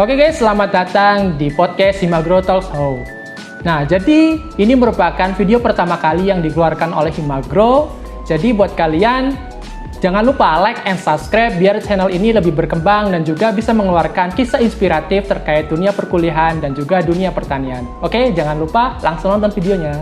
Oke guys, selamat datang di podcast Himagro Talks How. Nah, jadi ini merupakan video pertama kali yang dikeluarkan oleh Himagro. Jadi buat kalian, jangan lupa like and subscribe biar channel ini lebih berkembang dan juga bisa mengeluarkan kisah inspiratif terkait dunia perkuliahan dan juga dunia pertanian. Oke, jangan lupa langsung nonton videonya.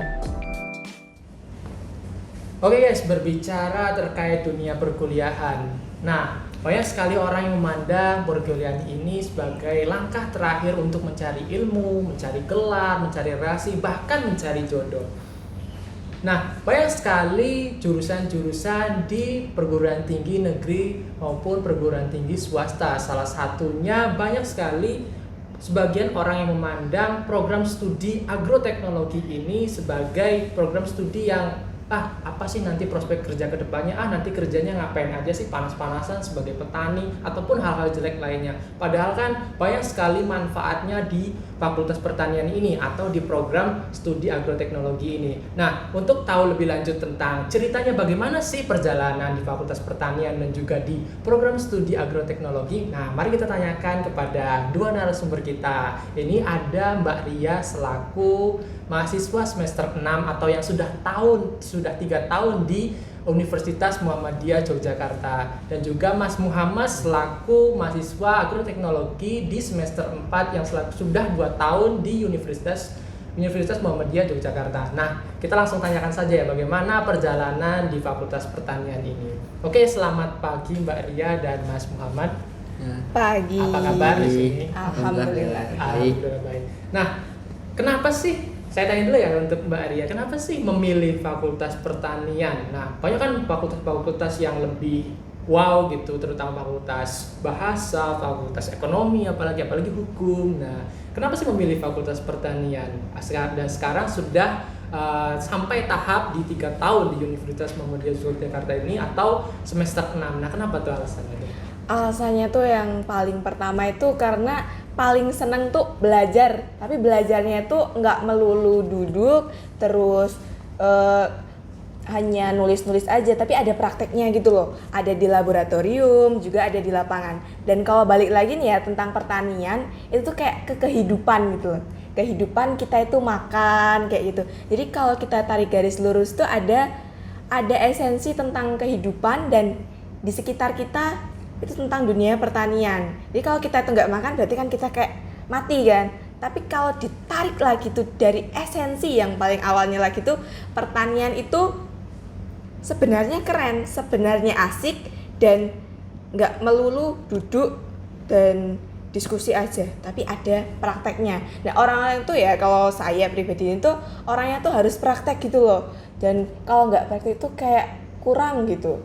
Oke guys, berbicara terkait dunia perkuliahan. Nah, banyak sekali orang yang memandang perkuliahan ini sebagai langkah terakhir untuk mencari ilmu, mencari gelar, mencari relasi, bahkan mencari jodoh. Nah, banyak sekali jurusan-jurusan di perguruan tinggi negeri maupun perguruan tinggi swasta. Salah satunya banyak sekali sebagian orang yang memandang program studi agroteknologi ini sebagai program studi yang apa sih nanti prospek kerja ke depannya, nanti kerjanya ngapain aja sih, panas-panasan sebagai petani ataupun hal-hal jelek lainnya. Padahal kan banyak sekali manfaatnya di Fakultas Pertanian ini atau di program studi agroteknologi ini. Nah, untuk tahu lebih lanjut tentang ceritanya bagaimana sih perjalanan di Fakultas Pertanian dan juga di program studi agroteknologi, nah mari kita tanyakan kepada dua narasumber kita. Ini ada Mbak Ria selaku mahasiswa semester 6 atau yang sudah 3 tahun di Universitas Muhammadiyah Yogyakarta, dan juga Mas Muhammad selaku mahasiswa agroteknologi di semester 4 yang sudah 2 tahun di Universitas Muhammadiyah Yogyakarta. Nah, kita langsung tanyakan saja ya bagaimana perjalanan di Fakultas Pertanian ini. Oke, selamat pagi Mbak Ria dan Mas Muhammad. Pagi. Apa kabar di sini? Alhamdulillah. Alhamdulillah baik. Nah, kenapa sih? Saya tanya dulu ya untuk Mbak Ria, kenapa sih memilih Fakultas Pertanian? Nah, banyak kan fakultas-fakultas yang lebih wow gitu, terutama fakultas bahasa, fakultas ekonomi, apalagi hukum. Nah, kenapa sih memilih Fakultas Pertanian? Dan sekarang sudah sampai tahap di 3 tahun di Universitas Muhammadiyah Yogyakarta ini atau semester 6. Nah, kenapa tuh alasannya? Alasannya tuh yang paling pertama itu karena paling seneng tuh belajar, tapi belajarnya tuh nggak melulu duduk terus hanya nulis-nulis aja, tapi ada prakteknya gitu loh, ada di laboratorium juga ada di lapangan. Dan kalau balik lagi nih ya tentang pertanian, itu tuh kayak kehidupan gitu loh, kehidupan kita itu makan kayak gitu. Jadi kalau kita tarik garis lurus tuh ada esensi tentang kehidupan dan di sekitar kita itu tentang dunia pertanian. Jadi kalau kita itu nggak makan berarti kan kita kayak mati kan. Tapi kalau ditarik lagi tuh dari esensi yang paling awalnya lagi tuh, pertanian itu sebenarnya keren, sebenarnya asik dan nggak melulu duduk dan diskusi aja, tapi ada prakteknya. Nah, orang-orang itu ya, kalau saya pribadi itu orangnya tuh harus praktek gitu loh. Dan kalau nggak praktek itu kayak kurang gitu.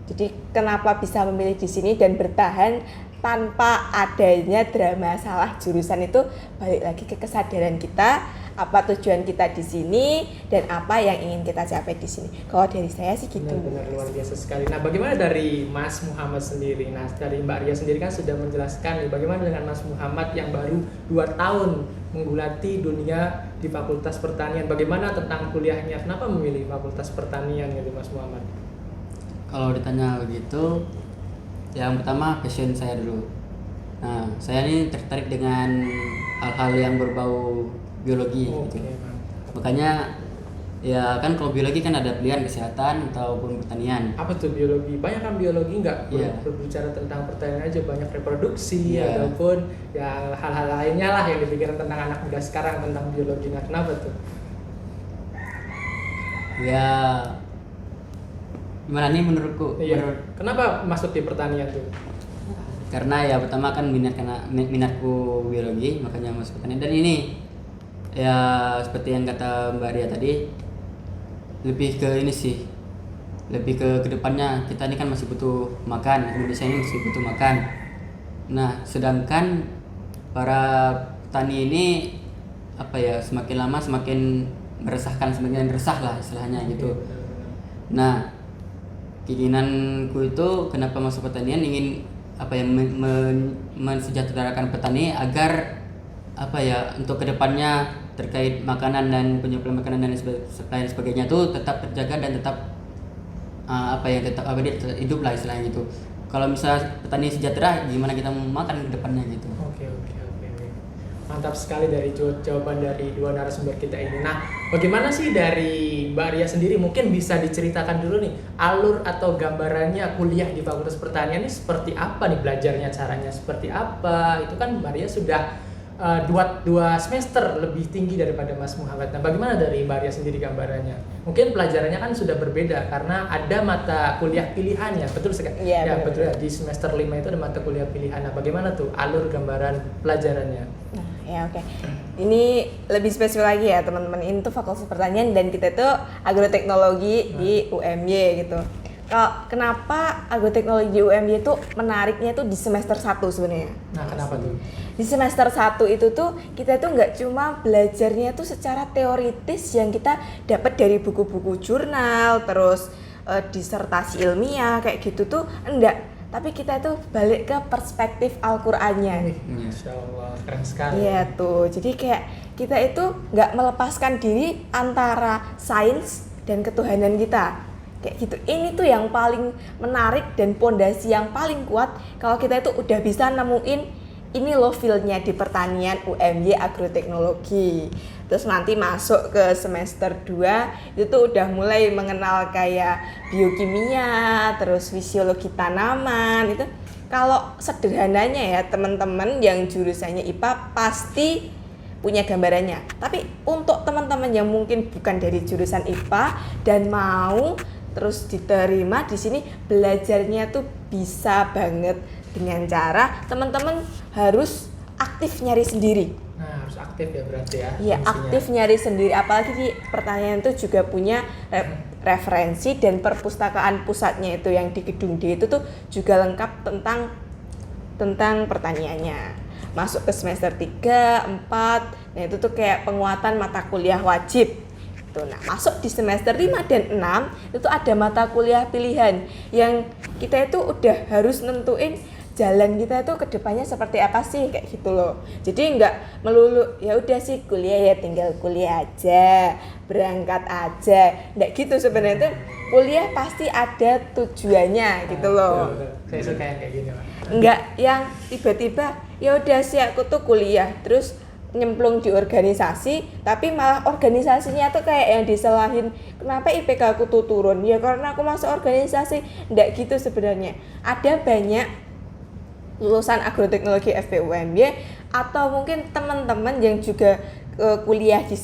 Jadi kenapa bisa memilih di sini dan bertahan tanpa adanya drama salah jurusan itu balik lagi ke kesadaran kita, apa tujuan kita di sini dan apa yang ingin kita capai di sini. Kalau dari saya sih gitu. Benar luar biasa sekali. Nah, bagaimana dari Mas Muhammad sendiri? Nah, dari Mbak Ria sendiri kan sudah menjelaskan nih, bagaimana dengan Mas Muhammad yang baru 2 tahun menggulati dunia di Fakultas Pertanian. Bagaimana tentang kuliahnya? Kenapa memilih Fakultas Pertanian gitu Mas Muhammad? Kalau ditanya begitu, yang pertama passion saya dulu. Nah, saya ini tertarik dengan hal-hal yang berbau biologi gitu. Makanya ya kan kalau biologi kan ada pilihan kesehatan ataupun pertanian. Apa tuh biologi? Banyak kan biologi nggak berbicara tentang pertanian aja, banyak reproduksi ataupun ya hal-hal lainnya lah yang dipikirkan tentang anak muda sekarang tentang biologi. Nah, kenapa tuh? Ya gimana nih menurutku? Kenapa masuk di pertanian tuh? Karena ya pertama kan minatku biologi, makanya masuk pertanian. Dan ini ya seperti yang kata Mbak Ria tadi, lebih ke ini sih, lebih ke kedepannya kita ini kan masih butuh makan, Indonesia ini masih butuh makan. Nah, sedangkan para petani ini semakin lama semakin meresahkan, semakin resah lah istilahnya gitu. Nah, keinginanku itu kenapa masuk pertanian, ingin mensejahterakan petani agar untuk kedepannya terkait makanan dan penyuplai makanan dan lain sebagainya itu tetap terjaga dan tetap tetap hidup lah istilahnya gitu. Kalau misalnya petani sejahtera, gimana kita mau makan ke depannya gitu. Oke. Mantap sekali dari jawaban dari dua narasumber kita ini. Nah, bagaimana sih dari Mbak Ria sendiri? Mungkin bisa diceritakan dulu nih, alur atau gambarannya kuliah di Fakultas Pertanian ini seperti apa nih, belajarnya caranya seperti apa? Itu kan Mbak Ria sudah dua semester lebih tinggi daripada Mas Muhammad. Nah, bagaimana dari Mbak Ria sendiri gambarannya? Mungkin pelajarannya kan sudah berbeda karena ada mata kuliah pilihannya, betul sekali? Iya, Ya, benar. betul ya. Di semester 5 itu ada mata kuliah pilihan. Nah, bagaimana tuh alur gambaran pelajarannya? Nah, ya oke. Ini lebih spesifik lagi ya teman-teman. Ini tuh Fakultas Pertanian dan kita tuh agroteknologi di UMY gitu. Kalau kenapa agroteknologi UMY itu menariknya tuh di semester 1 sebenarnya. Nah, kenapa tuh? Di semester 1 itu tuh kita tuh nggak cuma belajarnya tuh secara teoritis yang kita dapat dari buku-buku jurnal, terus disertasi ilmiah kayak gitu tuh enggak. Tapi kita tuh balik ke perspektif Al-Qur'annya. Masya Allah, keren sekali. Iya tuh, jadi kayak kita itu nggak melepaskan diri antara sains dan ketuhanan kita. Kayak gitu, ini tuh yang paling menarik dan pondasi yang paling kuat kalau kita itu udah bisa nemuin ini loh fieldnya di pertanian UMY agroteknologi. Terus nanti masuk ke semester 2 itu tuh udah mulai mengenal kayak biokimia, terus fisiologi tanaman itu. Kalau sederhananya ya teman-teman yang jurusannya IPA pasti punya gambarannya. Tapi untuk teman-teman yang mungkin bukan dari jurusan IPA dan mau terus diterima di sini, belajarnya tuh bisa banget dengan cara teman-teman harus aktif nyari sendiri. Nah, harus aktif ya berarti ya. Iya, fungsinya. aktif nyari sendiri. Apalagi di pertanian itu juga punya referensi dan perpustakaan pusatnya itu yang di gedung D itu tuh juga lengkap tentang pertaniannya. Masuk ke semester 3, 4, nah itu tuh kayak penguatan mata kuliah wajib. Nah, masuk di semester 5 dan 6 itu ada mata kuliah pilihan yang kita itu udah harus nentuin jalan kita itu kedepannya seperti apa sih kayak gitu loh. Jadi nggak melulu ya udah sih kuliah ya tinggal kuliah aja, berangkat aja. Nggak gitu sebenarnya tuh kuliah pasti ada tujuannya gitu loh. Betul. Saya suka yang kayak gini, Pak. Nggak yang tiba-tiba ya udah sih aku tuh kuliah terus nyemplung di organisasi, tapi malah organisasinya tuh kayak yang disalahin, kenapa IPK aku tuh turun? Ya karena aku masuk organisasi. Nggak gitu sebenarnya. Ada banyak lulusan agroteknologi FPUMY atau mungkin teman-teman yang juga kuliah di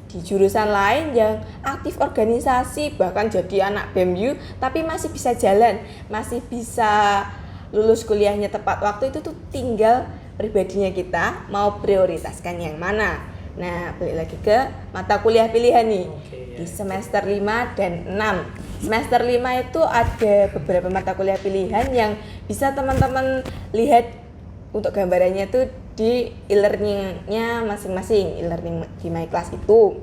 di jurusan lain yang aktif organisasi, bahkan jadi anak BEMU, tapi masih bisa jalan, masih bisa lulus kuliahnya tepat waktu. Itu tuh tinggal pribadinya kita mau prioritaskan yang mana. Nah, balik lagi ke mata kuliah pilihan nih. Di semester 5 dan 6. Semester 5 itu ada beberapa mata kuliah pilihan yang bisa teman-teman lihat untuk gambarannya tuh di e-learning-nya masing-masing, e-learning di My Class itu.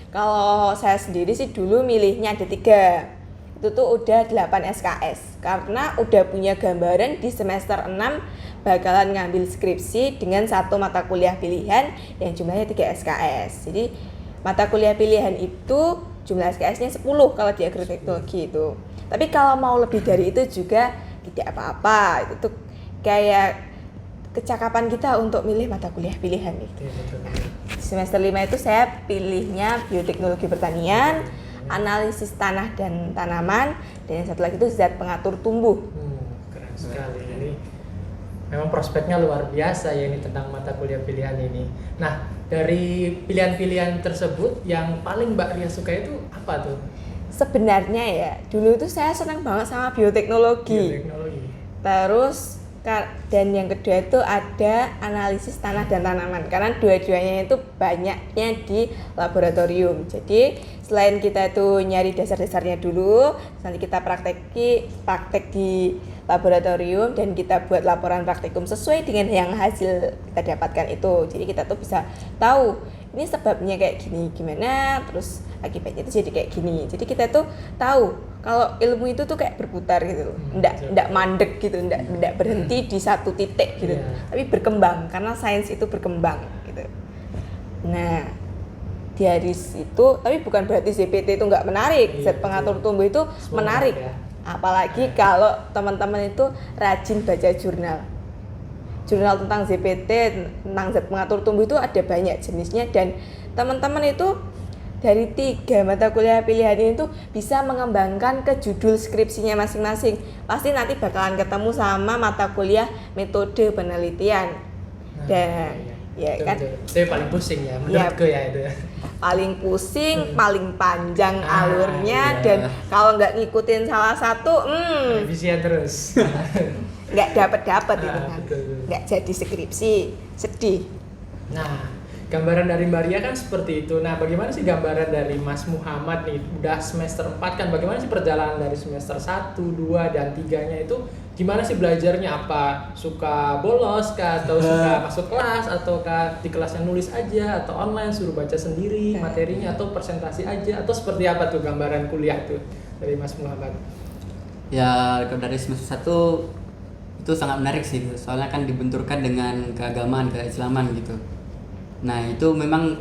Kalau saya sendiri sih dulu milihnya ada 3. Itu tuh udah 8 SKS karena udah punya gambaran di semester 6 bakalan ngambil skripsi dengan 1 mata kuliah pilihan yang jumlahnya 3 SKS. Jadi mata kuliah pilihan itu jumlah SKS-nya 10 kalau di agroteknologi itu. Tapi kalau mau lebih dari itu juga tidak apa-apa. Itu tuh kayak kecakapan kita untuk milih mata kuliah pilihan nih. Di semester 5 itu saya pilihnya bioteknologi pertanian, analisis tanah dan tanaman, dan yang satu lagi itu zat pengatur tumbuh. Keren sekali. Ini memang prospeknya luar biasa ya ini tentang mata kuliah pilihan ini. Nah, dari pilihan-pilihan tersebut yang paling Mbak Ria suka itu apa tuh? Sebenarnya ya, dulu itu saya senang banget sama bioteknologi. Terus dan yang kedua itu ada analisis tanah dan tanaman karena dua-duanya itu banyaknya di laboratorium. Jadi selain kita itu nyari dasar-dasarnya dulu, nanti kita praktek di laboratorium dan kita buat laporan praktikum sesuai dengan yang hasil kita dapatkan itu. Jadi kita tuh bisa tahu ini sebabnya kayak gini gimana, terus akibatnya itu jadi kayak gini. Jadi kita tuh tahu kalau ilmu itu tuh kayak berputar gitu, ndak mandek gitu, ndak berhenti di satu titik gitu, tapi berkembang karena sains itu berkembang gitu. Nah, dari situ, tapi bukan berarti ZPT itu nggak menarik, zat pengatur tumbuh itu menarik, apalagi kalau teman-teman itu rajin baca jurnal. jurnal tentang ZPT, tentang zat pengatur tumbuh itu ada banyak jenisnya, dan teman-teman itu dari 3 mata kuliah pilihan ini tuh bisa mengembangkan ke judul skripsinya masing-masing. Pasti nanti bakalan ketemu sama mata kuliah metode penelitian. Dan ya betul, kan betul. Itu yang paling pusing ya menurutku ya itu ya. paling pusing, paling panjang Ah, alurnya, iya. dan kalau nggak ngikutin salah satu, Revisian terus. nggak dapet itu Ah, kan, betul, betul. nggak jadi skripsi, sedih. Nah, gambaran dari Mbak Ria kan seperti itu. Nah, bagaimana sih gambaran dari Mas Muhammad nih? Udah semester 4 kan, bagaimana sih perjalanan dari semester 1, 2, dan 3-nya itu? Gimana sih belajarnya? Apa suka bolos kah? Atau suka masuk kelas? Atau di kelas yang nulis aja? Atau online suruh baca sendiri materinya? Atau presentasi aja? Atau seperti apa tuh gambaran kuliah tuh dari Mas Muhammad? Ya kalau dari semester 1 itu sangat menarik sih, soalnya kan dibenturkan dengan keagamaan, keislaman gitu. Nah itu memang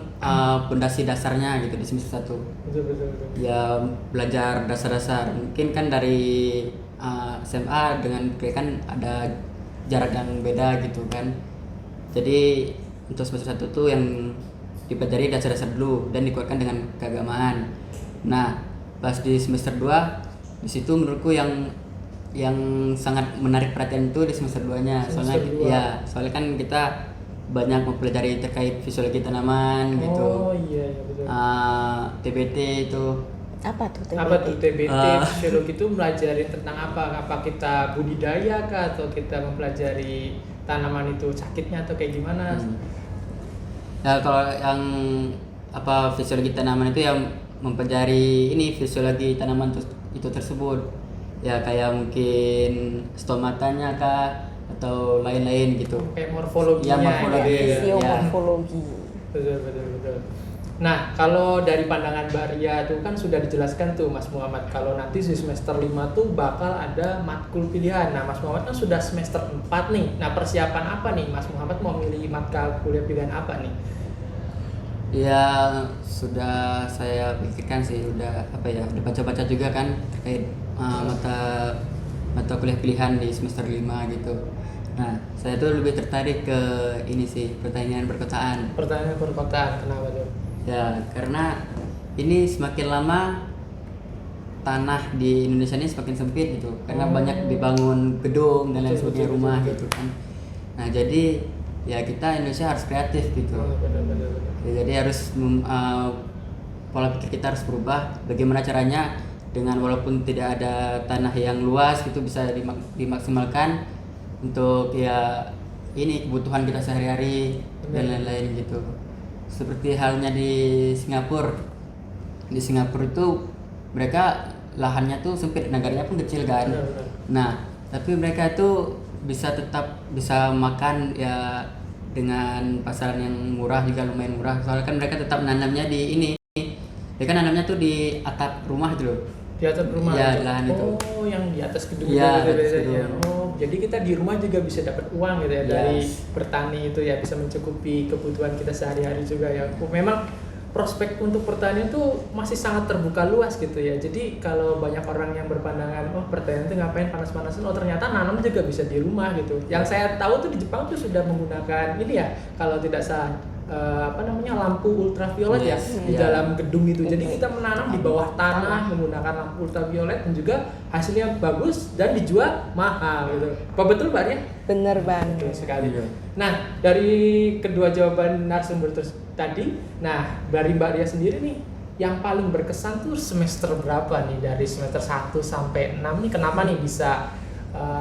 pondasi dasarnya gitu di semester 1. Betul, betul, betul. Ya belajar dasar-dasar, mungkin kan dari SMA dengan kuliah kan ada jarak yang beda gitu kan. Jadi untuk semester 1 tuh yang dipelajari dasar-dasar dulu dan dikuatkan dengan keagamaan. Nah pas di semester 2 di situ menurutku yang sangat menarik perhatian itu di semester 2-nya. Soalnya Semester dua. ya soalnya kan kita banyak mempelajari terkait fisiologi tanaman gitu. Oh iya, iya betul. TBT itu Apa tuh TBT? Apa tuh TBT? Ah. Fisiologi itu mempelajari tentang apa? Apa kita budidaya kah? Atau kita mempelajari tanaman itu sakitnya atau kayak gimana? Ya kalau yang apa fisiologi tanaman itu yang mempelajari ini fisiologi tanaman itu tersebut. Ya kayak mungkin stomatanya kah atau lain-lain gitu. Kayak morfologinya. Ya, morfologi. gitu ya. Fisiomorfologi. Betul, betul, betul. Nah, kalau dari pandangan Mbak Ria itu kan sudah dijelaskan tuh Mas Muhammad, kalau nanti di semester 5 tuh bakal ada matkul pilihan. Nah, Mas Muhammad kan sudah semester 4 nih. Nah, persiapan apa nih Mas Muhammad mau milih matkul kuliah pilihan apa nih? Ya sudah saya pikirkan sih, udah apa ya, udah baca-baca juga kan terkait mata kuliah pilihan di semester 5 gitu. Nah, saya tuh lebih tertarik ke ini sih, pertanian perkotaan. Pertanyaan perkotaan, kenapa tuh? Ya, karena ini semakin lama tanah di Indonesia ini semakin sempit gitu. Karena banyak dibangun gedung dan lain Betul, sebagainya, betul, rumah betul. gitu kan. Nah, jadi ya kita Indonesia harus kreatif gitu. Oh, betul, betul, betul. Ya, jadi harus pola pikir kita harus berubah. Bagaimana caranya dengan walaupun tidak ada tanah yang luas gitu bisa dimaksimalkan untuk ya ini kebutuhan kita sehari-hari dan Benar. lain-lain gitu. Seperti halnya di Singapura. Di Singapura itu mereka lahannya tuh sempit, negaranya pun kecil kan. Benar, benar. Nah, tapi mereka itu tetap bisa makan ya dengan pasaran yang murah, juga lumayan murah. Soalnya kan mereka tetap nanamnya di ini. Mereka nanamnya tuh di atap rumah itu loh. Di atas rumah. Iya, itu. lahan itu. Oh, yang di atas gedung Iya, itu atas biasanya. gedung. Oh, jadi kita di rumah juga bisa dapat uang gitu ya dari Yes. bertani itu ya, bisa mencukupi kebutuhan kita sehari-hari juga ya. Memang prospek untuk pertanian tuh masih sangat terbuka luas gitu ya. Jadi kalau banyak orang yang berpandangan, oh pertanian itu ngapain panas-panasan, oh ternyata nanam juga bisa di rumah gitu. Yang saya tahu tuh di Jepang tuh sudah menggunakan ini ya, kalau tidak salah lampu ultraviolet ya Yes, di iya. dalam gedung itu. Jadi kita menanam di bawah tanah menggunakan lampu ultraviolet dan juga hasilnya bagus dan dijual mahal gitu. Apa betul Mbak Ria? Bener banget. Betul sekali. Iya. Nah, dari kedua jawaban narasumber tadi, nah dari Mbak Ria sendiri nih, yang paling berkesan tuh semester berapa nih? Dari semester 1 sampai 6 nih, kenapa nih bisa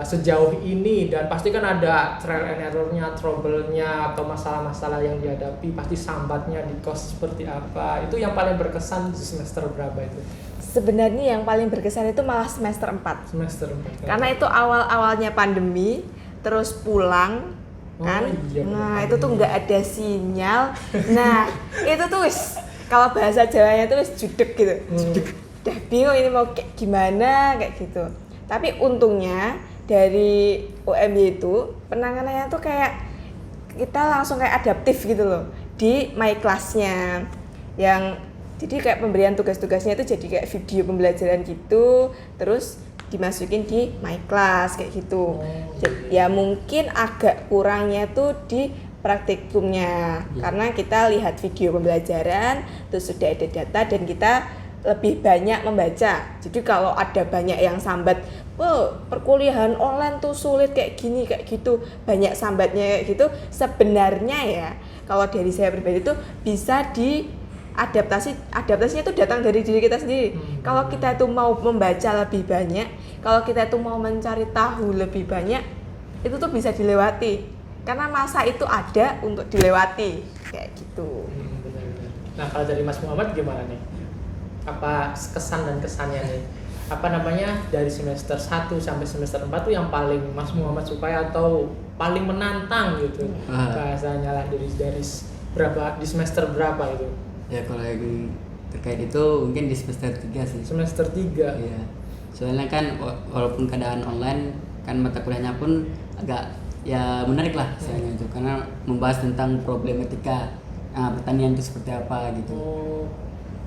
sejauh ini? Dan pasti kan ada trial and error-nya, trouble-nya, atau masalah-masalah yang dihadapi, pasti sambatnya di kos seperti apa. Itu yang paling berkesan di semester berapa itu? Sebenarnya yang paling berkesan itu malah semester 4. Semester 4. Karena itu awal-awalnya pandemi, terus pulang Oh, kan. iya, Nah, bener. itu tuh nggak ada sinyal. Nah, itu tuh kalau bahasa Jawanya tuh judek gitu. Udah bingung ini mau kayak gimana kayak gitu. Tapi untungnya dari UMY itu penanganannya tuh kayak kita langsung kayak adaptif gitu loh di my class-nya. Yang jadi kayak pemberian tugas-tugasnya itu jadi kayak video pembelajaran gitu, terus dimasukin di my class kayak gitu. Oh. Ya mungkin agak kurangnya tuh di praktikumnya karena kita lihat video pembelajaran terus sudah ada data dan kita lebih banyak membaca. Jadi kalau ada banyak yang sambat, perkuliahan online tuh sulit kayak gini kayak gitu, banyak sambatnya kayak gitu, sebenarnya ya kalau dari saya pribadi tuh bisa adaptasinya itu datang dari diri kita sendiri. Kalau kita itu mau membaca lebih banyak, kalau kita itu mau mencari tahu lebih banyak, itu tuh bisa dilewati. Karena masa itu ada untuk dilewati, kayak gitu. Benar-benar. Nah kalau dari Mas Muhammad gimana nih? Apa kesan dan kesannya nih? Apa namanya dari semester 1 sampai semester 4 tuh yang paling Mas Muhammad sukai atau paling menantang gitu bahasanya lah dari berapa di semester berapa itu? Ya kalau yang terkait itu mungkin di semester 3 sih. Semester 3. Iya. Soalnya kan walaupun keadaan online kan mata kuliahnya pun agak ya menarik lah misalnya itu karena membahas tentang problematika pertanian itu seperti apa gitu. Oh.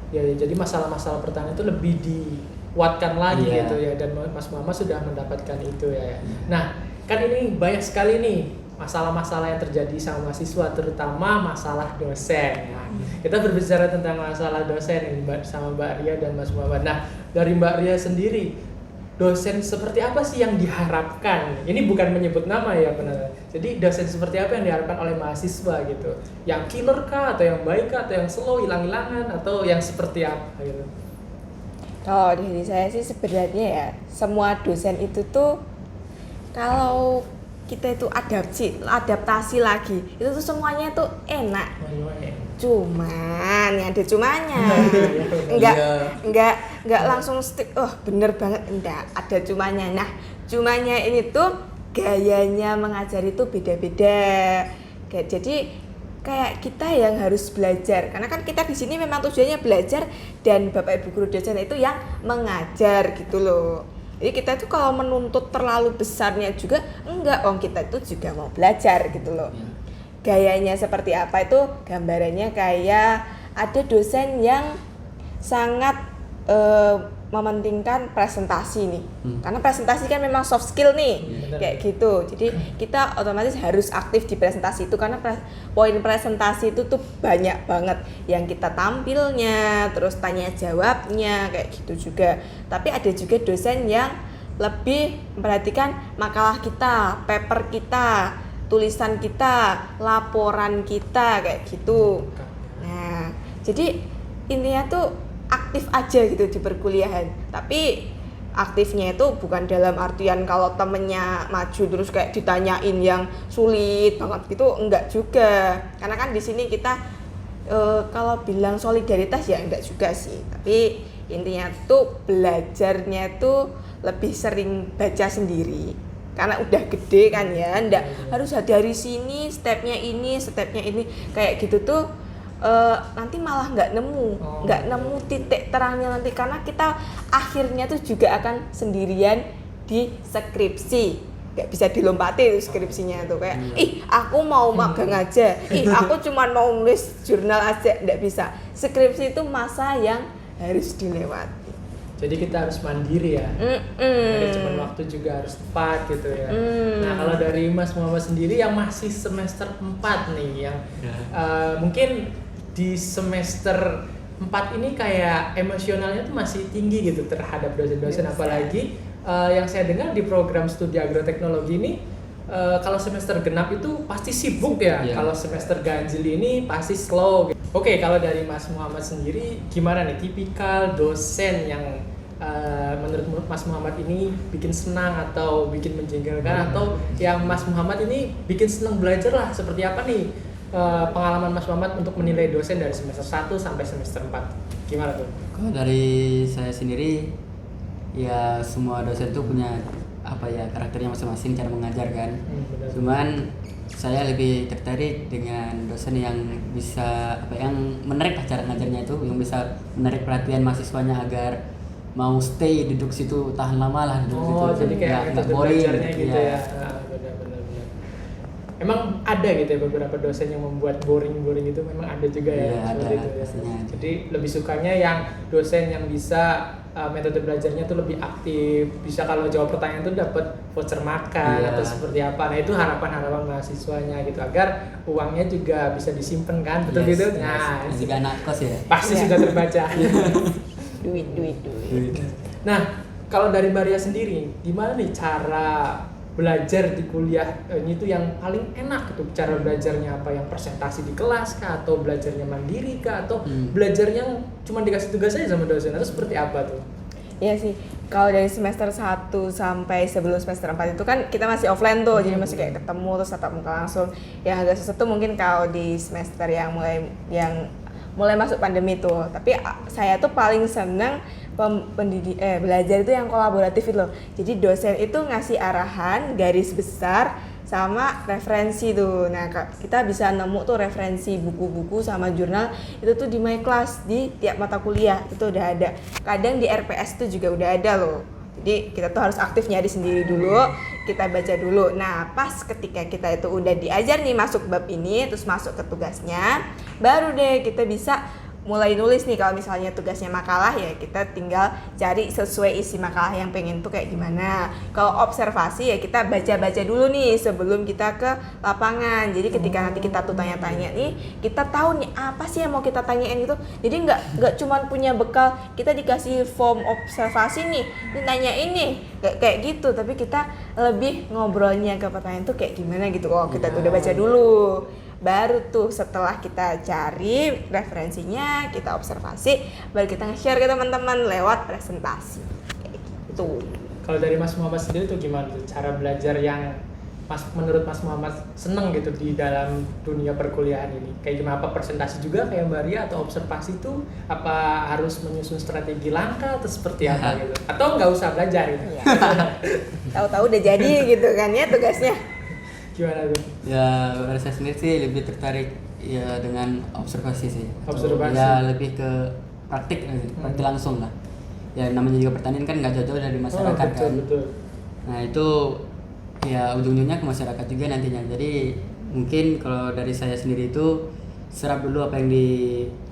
Ya, jadi masalah-masalah pertanian itu lebih dikuatkan lagi gitu ya dan Mas Muhammad sudah mendapatkan itu ya. Nah, kan ini banyak sekali nih masalah-masalah yang terjadi sama mahasiswa terutama masalah dosen. Nah, kita berbicara tentang masalah dosen ini sama Mbak Ria dan Mas Muhammad. Nah, dari Mbak Ria sendiri dosen seperti apa sih yang diharapkan? Ini bukan menyebut nama ya benar. Jadi dosen seperti apa yang diharapkan oleh mahasiswa gitu? Yang killer kah atau yang baik kah atau yang slow hilang-hilangan atau yang seperti apa gitu? Kalau dari saya sih sebenarnya ya semua dosen itu tuh kalau kita itu adaptasi lagi itu tuh semuanya tuh enak. Cuman ya ada cumanya. Enggak langsung stick. Oh, bener banget enggak, ada cumanya. Nah, cumanya ini tuh gayanya mengajar itu beda-beda. Jadi kayak kita yang harus belajar karena kan kita di sini memang tujuannya belajar dan Bapak Ibu guru dosen itu yang mengajar gitu loh. Jadi kita tuh kalau menuntut terlalu besarnya juga enggak, kita itu juga mau belajar gitu loh. Gayanya seperti apa itu gambarannya kayak ada dosen yang sangat mementingkan presentasi nih. Karena presentasi kan memang soft skill nih. Kayak gitu. Jadi kita otomatis harus aktif di presentasi itu karena poin presentasi itu tuh banyak banget yang kita tampilnya, terus tanya jawabnya kayak gitu juga. Tapi ada juga dosen yang lebih memperhatikan makalah kita, paper kita, tulisan kita, laporan kita kayak gitu. Nah, jadi intinya tuh aktif aja gitu di perkuliahan. Tapi aktifnya itu bukan dalam artian kalau temennya maju terus kayak ditanyain yang sulit banget gitu, enggak juga. Karena kan di sini kita kalau bilang solidaritas ya enggak juga sih. Tapi intinya tuh belajarnya tuh lebih sering baca sendiri. Karena udah gede kan ya, enggak harus dari sini stepnya ini kayak gitu tuh nanti malah nggak nemu titik terangnya nanti karena kita akhirnya tuh juga akan sendirian di skripsi, nggak bisa dilompati tuh skripsinya tuh kayak aku mau magang aja, aku cuma mau nulis jurnal aja, nggak bisa. Skripsi itu masa yang harus dilewati. Jadi kita harus mandiri ya. Manajemen waktu juga harus tepat gitu ya. Nah kalau dari Mas Muhammad sendiri yang masih semester 4 nih yang mungkin di semester 4 ini kayak emosionalnya tuh masih tinggi gitu terhadap dosen-dosen apalagi yang saya dengar di program studi agroteknologi ini kalau semester genap itu pasti sibuk ya. Kalau semester ganjil ini pasti slow gitu. Oke, kalau dari Mas Muhammad sendiri gimana nih tipikal dosen yang menurut Mas Muhammad ini bikin senang atau bikin menjengkelkan atau yang Mas Muhammad ini bikin senang belajar lah seperti apa nih? Pengalaman Mas Muhammad untuk menilai dosen dari semester 1 sampai semester 4 gimana tuh? Kalau dari saya sendiri ya semua dosen tuh punya karakternya masing-masing cara mengajar kan. Cuman saya lebih tertarik dengan dosen yang bisa yang menarik cara ngajarnya itu, yang bisa menarik perhatian mahasiswanya agar mau stay duduk situ tahan lama lah duduk situ. Jadi kayak nggak boring belajarnya gitu ya. Emang ada gitu ya beberapa dosen yang membuat boring itu memang ada juga ya, Iya, seperti ada, itu ya. pastinya. Jadi lebih sukanya yang dosen yang bisa metode belajarnya tuh lebih aktif, bisa kalau jawab pertanyaan tuh dapat voucher makan Iya. atau seperti apa. Nah itu harapan mahasiswanya gitu agar uangnya juga bisa disimpan kan, betul Yes, gitu. yes. Nah Dan juga anak kos ya. pasti Iya. sudah terbaca. Duit. Nah, kalau dari Maria sendiri, gimana nih cara belajar di kuliah ini tuh yang paling enak gitu? Cara belajarnya apa? Yang presentasi di kelas kah? Atau belajarnya mandiri kah? Atau belajarnya cuma dikasih tugas aja sama dosen? Atau seperti apa tuh? Iya sih, kalau dari semester 1 sampai sebelum semester 4 itu kan kita masih offline tuh, jadi masih kayak ketemu terus tatap muka langsung. Yang agak susah tuh mungkin kalau di semester yang mulai masuk pandemi tuh. Tapi saya tuh paling seneng belajar itu yang kolaboratif itu loh. Jadi dosen itu ngasih arahan, garis besar, sama referensi tuh. Nah, kita bisa nemu tuh referensi buku-buku sama jurnal itu tuh di My Class, di tiap mata kuliah itu udah ada. Kadang di RPS tuh juga udah ada loh. Jadi kita tuh harus aktif nyari sendiri dulu, kita baca dulu. Nah, pas ketika kita itu udah diajar nih masuk bab ini, terus masuk ke tugasnya, baru deh kita bisa mulai nulis nih. Kalau misalnya tugasnya makalah ya kita tinggal cari sesuai isi makalah yang pengen tuh kayak gimana. Kalau observasi ya kita baca-baca dulu nih sebelum kita ke lapangan. Jadi ketika nanti kita tuh tanya-tanya nih, kita tahu nih apa sih yang mau kita tanyain gitu. Jadi nggak cuman punya bekal kita dikasih form observasi nih, nanya ini kayak gitu, tapi kita lebih ngobrolnya ke pertanyaan tuh kayak gimana gitu. Oh, kita tuh udah baca dulu. Baru tuh setelah kita cari referensinya, kita observasi, baru kita nge-share ke teman-teman lewat presentasi kayak gitu. Kalau dari Mas Muhammad sendiri tuh gimana tuh cara belajar yang menurut Mas Muhammad seneng gitu di dalam dunia perkuliahan ini? Kayak gimana, apa presentasi juga kayak Mbak Ria atau observasi tuh apa harus menyusun strategi langkah atau seperti apa gitu? Atau nggak usah belajar gitu? Ya. Tahu-tahu udah jadi gitu kan ya tugasnya. Gimana tuh? Ya, saya sendiri sih lebih tertarik ya dengan observasi sih. Observasi. Ya lebih ke praktik langsung lah. Ya namanya juga pertanian kan nggak jauh-jauh dari masyarakat kan. Betul. Nah itu ya ujung-ujungnya ke masyarakat juga nantinya. Jadi mungkin kalau dari saya sendiri itu serap dulu apa yang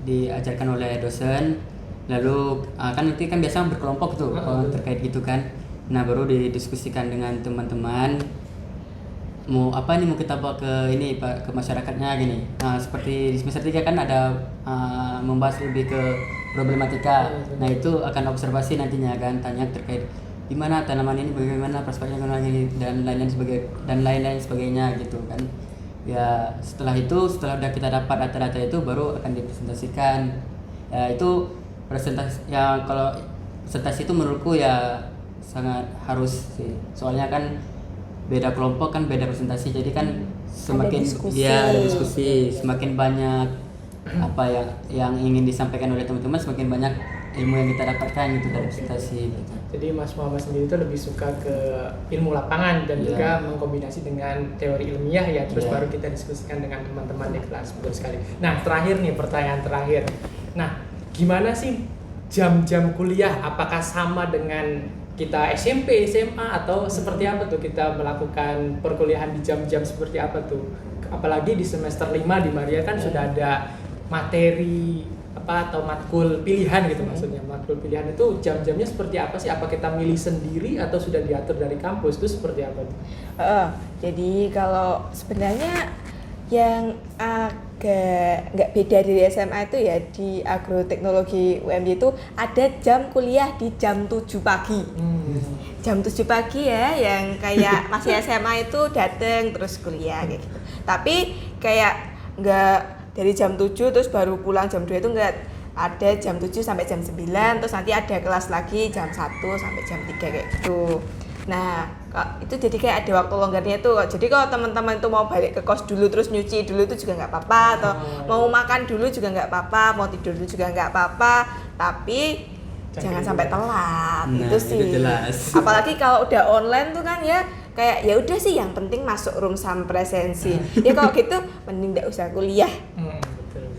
diajarkan oleh dosen. Lalu kan nanti kan biasa berkelompok tuh kalau terkait gitu kan. Nah baru didiskusikan dengan teman-teman. Mau apa nih, mau kita bawa ke ini Pak, ke masyarakatnya gini. Nah seperti di semester 3 kan ada membahas lebih ke problematika. Nah itu akan observasi nantinya kan, tanya terkait gimana tanaman ini, bagaimana prospeknya dan lain-lain sebagainya gitu kan. Ya setelah udah kita dapat data-data itu baru akan dipresentasikan. Ya itu presentasi ya, kalau presentasi itu menurutku ya sangat harus sih. Soalnya kan beda kelompok kan beda presentasi, jadi kan semakin ada diskusi semakin banyak apa yang ingin disampaikan oleh teman-teman, semakin banyak ilmu yang kita dapatkan gitu dari presentasi gitu. Jadi Mas Muhammad sendiri itu lebih suka ke ilmu lapangan dan juga mengkombinasi dengan teori ilmiah ya, terus baru kita diskusikan dengan teman-teman di kelas. Betul sekali. Nah terakhir nih, pertanyaan terakhir. Nah gimana sih jam-jam kuliah? Apakah sama dengan kita SMP, SMA atau seperti apa tuh kita melakukan perkuliahan di jam-jam seperti apa tuh? Apalagi di semester 5 di Maria kan sudah ada materi apa atau matkul pilihan gitu maksudnya. Matkul pilihan itu jam-jamnya seperti apa sih? Apa kita milih sendiri atau sudah diatur dari kampus? Itu seperti apa tuh? Jadi kalau sebenarnya yang agak nggak beda dari SMA itu ya, di agroteknologi UMY itu ada jam kuliah di jam 7 pagi. Jam 7 pagi ya, yang kayak masih SMA itu dateng terus kuliah kayak gitu. Tapi kayak nggak dari jam 7 terus baru pulang jam 2 itu nggak. Ada jam 7 sampai jam 9, terus nanti ada kelas lagi jam 1 sampai jam 3 kayak gitu. Nah, itu jadi kayak ada waktu longgarnya tuh. Jadi kalau teman-teman itu mau balik ke kos dulu terus nyuci dulu itu juga nggak apa-apa, atau mau makan dulu juga nggak apa-apa, mau tidur dulu juga nggak apa-apa. Tapi jangan sampai telat. Nah, itu sih. itu jelas. Apalagi kalau udah online tuh kan ya kayak ya udah sih, yang penting masuk room sama presensi. Ya kalau gitu mending nggak usah kuliah. Betul.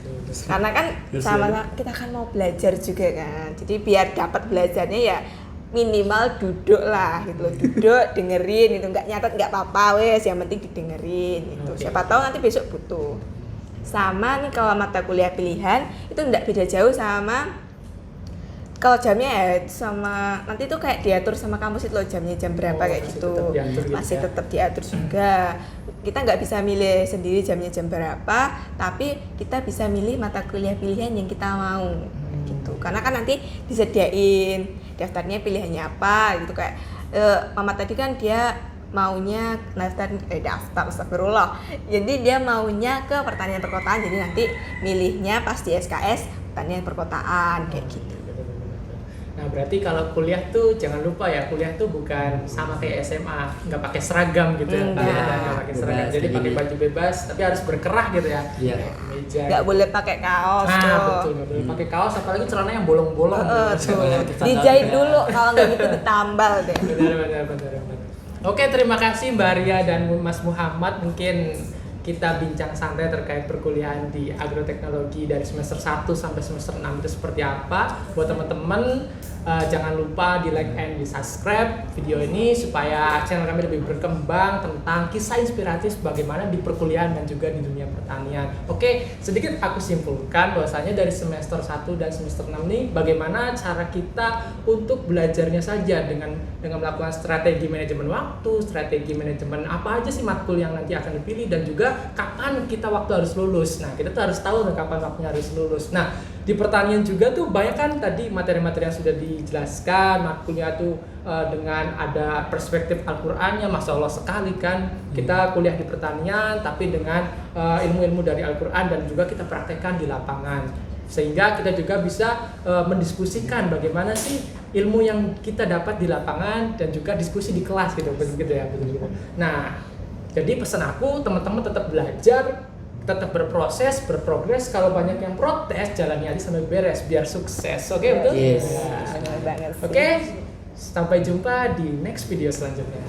Karena kan sama kita kan mau belajar juga kan. Jadi biar dapat belajarnya ya minimal duduk lah gitu loh, duduk dengerin gitu, nggak nyatet nggak apa-apa wes, yang penting didengerin gitu. Oke. Siapa tahu nanti besok butuh. Sama nih kalau mata kuliah pilihan itu nggak beda jauh sama kalau jamnya ya sama nanti tuh kayak diatur sama kampus itu loh, jamnya jam berapa Oh, kayak masih gitu, tetap diatur gitu masih ya. tetap diatur juga. Kita nggak bisa milih sendiri jamnya jam berapa, tapi kita bisa milih mata kuliah pilihan yang kita mau gitu. Karena kan nanti disediain daftarnya pilihannya apa gitu, kayak Mama tadi kan dia maunya daftar astagfirullah. Jadi dia maunya ke pertanian perkotaan, jadi nanti milihnya pas di SKS pertanian perkotaan kayak gitu. Nah berarti kalau kuliah tuh jangan lupa ya, kuliah tuh bukan sama kayak SMA, nggak pakai seragam gitu ya, Enggak. nggak pakai seragam, Bebas, jadi kayak pakai gini. baju bebas, tapi harus berkerah gitu ya, Iya. Kayak kemeja. Nggak boleh pakai kaos Nah tuh. betul, nggak boleh pakai kaos, apalagi celana yang bolong-bolong. Tuh. Boleh pakai sandal Dijahit juga. dulu, kalau nggak gitu ditambal deh. Benar. Oke, terima kasih Mbak Ria dan Mas Muhammad. Mungkin kita bincang santai terkait perkuliahan di agroteknologi dari semester 1 sampai semester 6 itu seperti apa. Buat teman-teman, jangan lupa di like and di subscribe video ini supaya channel kami lebih berkembang tentang kisah inspiratif bagaimana di perkuliahan dan juga di dunia pertanian. Oke, sedikit aku simpulkan bahwasanya dari semester 1 dan semester 6 ini bagaimana cara kita untuk belajarnya saja dengan melakukan strategi manajemen waktu, strategi manajemen apa aja sih matkul yang nanti akan dipilih, dan juga kapan kita waktu harus lulus. Nah, kita tuh harus tahu kapan waktunya harus lulus. Nah, di pertanian juga tuh banyak kan tadi materi-materi yang sudah dijelaskan, matkulnya tuh dengan ada perspektif Al-Qur'annya, Masya Allah sekali kan. Kita kuliah di pertanian tapi dengan ilmu-ilmu dari Al-Qur'an dan juga kita praktekkan di lapangan. Sehingga kita juga bisa mendiskusikan bagaimana sih ilmu yang kita dapat di lapangan dan juga diskusi di kelas gitu, begitu ya, begitu. Nah, jadi pesan aku, teman-teman tetap belajar, tetap berproses, berprogres. Kalau banyak yang protes, jalani aja sampai beres biar sukses. Oke, betul? Yes. Ya. Benar banget sih. Oke, sampai jumpa di next video selanjutnya.